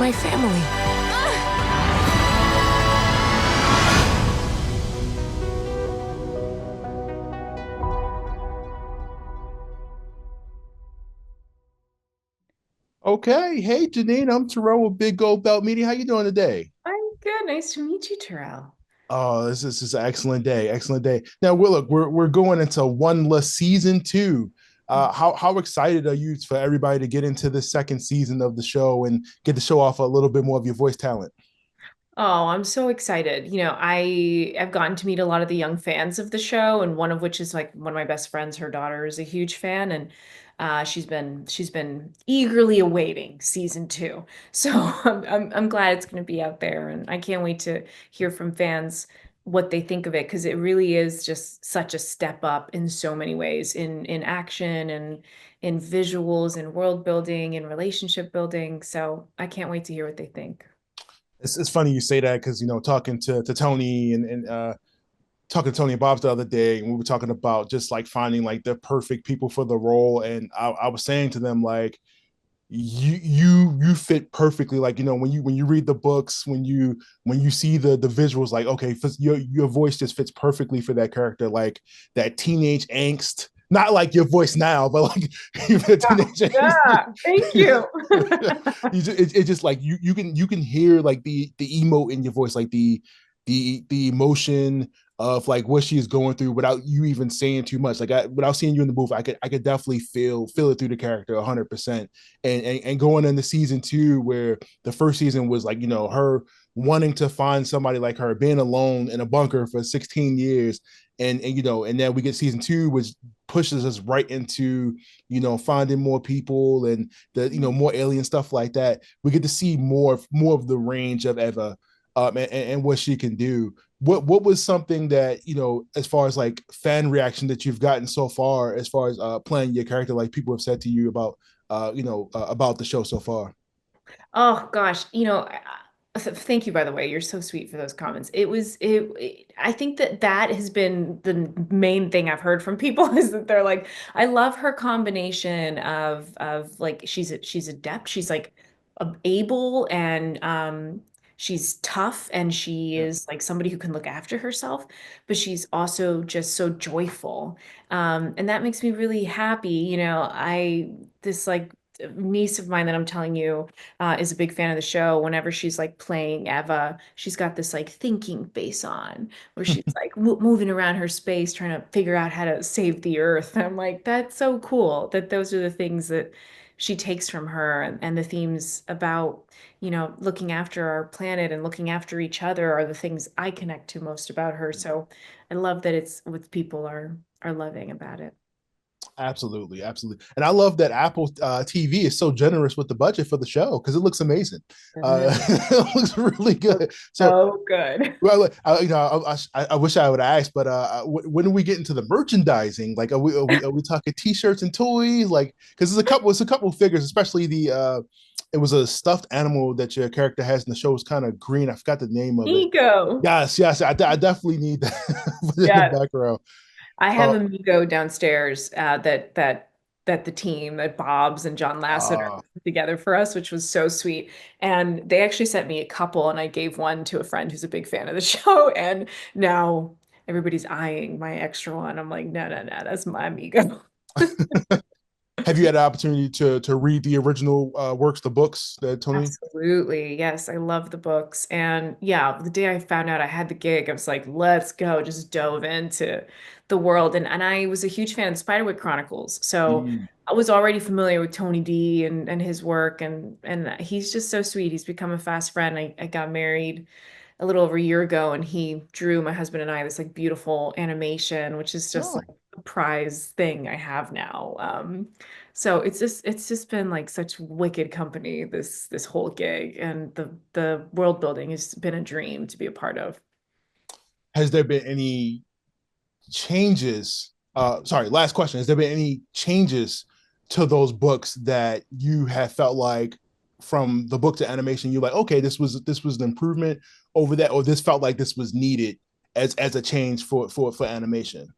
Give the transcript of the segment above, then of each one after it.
my family. Okay, hey Jeanine, I'm Terrell with Big Gold Belt Media. How you doing today? I'm good. Nice to meet you, Terrell. Oh, this is an excellent day, excellent day. Now, we're going into WondLa season two. How excited are you for everybody to get into the second season of the show and get to show off a little bit more of your voice talent? Oh, I'm so excited. I've gotten to meet a lot of the young fans of the show, and one of which is like one of my best friends. Her daughter is a huge fan, and she's been eagerly awaiting season two. So I'm glad it's going to be out there, and I can't wait to hear from fans what they think of it because it really is just such a step up in so many ways in action and in visuals and world building and relationship building. So I can't wait to hear what they think. It's funny you say that because talking to Tony and talking to Tony and Bob's the other day, and we were talking about just like finding like the perfect people for the role, and I was saying to them like you fit perfectly, like when you read the books, when you see the visuals, like okay, your voice just fits perfectly for that character, like that teenage angst, not like your voice now, but like teenage angst. Yeah, thank you. It's just like you can hear like the emo in your voice, like the emotion of like what she is going through without you even saying too much. Like without seeing you in the booth, I could definitely feel it through the character 100%. And going into season two, where the first season was like her wanting to find somebody like her, being alone in a bunker for 16 years, and then we get season two, which pushes us right into finding more people and the more alien stuff like that. We get to see more of the range of Eva, and what she can do. What was something that as far as like fan reaction that you've gotten so far, as far as playing your character, like people have said to you about the show so far? Oh gosh, thank you by the way. You're so sweet for those comments. I think that has been the main thing I've heard from people is that they're like, I love her combination of like she's adept, she's like able and she's tough and she Yeah. is like somebody who can look after herself, but she's also just so joyful. And that makes me really happy. I this like niece of mine that I'm telling you is a big fan of the show. Whenever she's like playing Eva, she's got this like thinking face on where she's like moving around her space trying to figure out how to save the earth. And I'm like, that's so cool that those are the things that she takes from her and the themes about, looking after our planet and looking after each other are the things I connect to most about her. So I love that it's what people are loving about it. Absolutely, absolutely, and I love that Apple TV is so generous with the budget for the show because it looks amazing. It looks really good. So, So good. well, I wish I would ask, but when do we get into the merchandising? Like, are we talking T-shirts and toys? Like, because it's a couple of figures, especially it was a stuffed animal that your character has in the show. Is kind of green. I forgot the name of it. Ego. Yes, yes, I definitely need that in the Yeah, background. I have Uh, Amigo downstairs that the team, that Bob's and John Lasseter uh, put together for us, which was so sweet. And they actually sent me a couple, and I gave one to a friend who's a big fan of the show. And now everybody's eyeing my extra one. I'm like, no, no, no, that's my Amigo. have you had an opportunity to read the original works, the books that Tony? Absolutely. Yes, I love the books. And yeah, the day I found out I had the gig, I was like, let's go. Just dove into the world. And I was a huge fan of Spiderwick Chronicles. So Mm. I was already familiar with Tony D and his work and he's just so sweet. He's become a fast friend. I got married a little over a year ago and he drew my husband and I this like beautiful animation, which is just like Oh, a prize thing I have now. So it's just been like such wicked company this whole gig and the world building has been a dream to be a part of. has there been any changes? Sorry, last question. Has there been any changes to those books that you have felt like from the book to animation, you're like, okay, this was an improvement over that, or this felt like this was needed as a change for animation?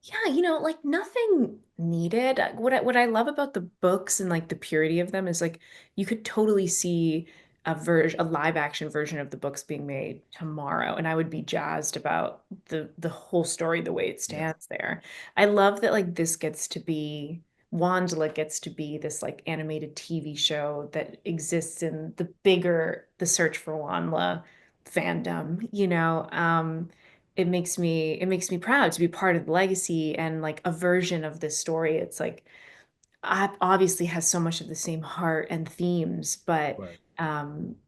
Yeah, like nothing needed. What I love about the books and like the purity of them is like you could totally see a live action version of the books being made tomorrow, and I would be jazzed about the whole story the way it Yeah. stands there. I love that like this gets to be WondLa gets to be this like animated TV show that exists in the search for WondLa fandom, you know. It makes me proud to be part of the legacy and like a version of this story. It's like obviously has so much of the same heart and themes, but Right.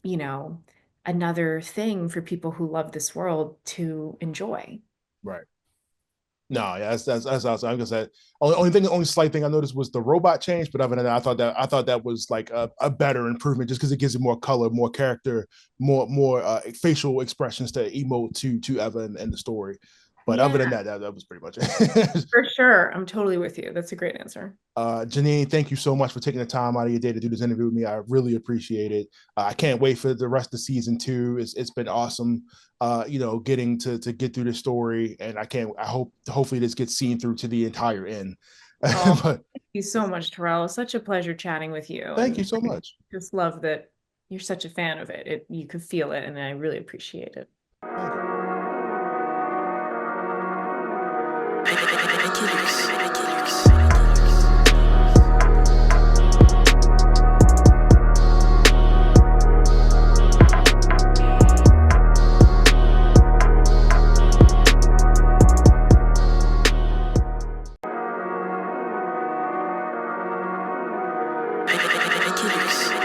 you know, another thing for people who love this world to enjoy. Right. No, yeah, that's awesome. I'm gonna say only slight thing I noticed was the robot change, but other than that, I thought that was like a better improvement just because it gives it more color, more character, more facial expressions to emote to Eva and the story. But other Yeah, than that, that was pretty much it. for sure. I'm totally with you. That's a great answer. Jeanine, thank you so much for taking the time out of your day to do this interview with me. I really appreciate it. I can't wait for the rest of season two. It's been awesome, getting to get through the story, and I hope hopefully this gets seen through to the entire end. Oh, But thank you so much, Terrell. Such a pleasure chatting with you. thank you And so I much. just love that you're such a fan of it. You could feel it, and I really appreciate it. Thank you. I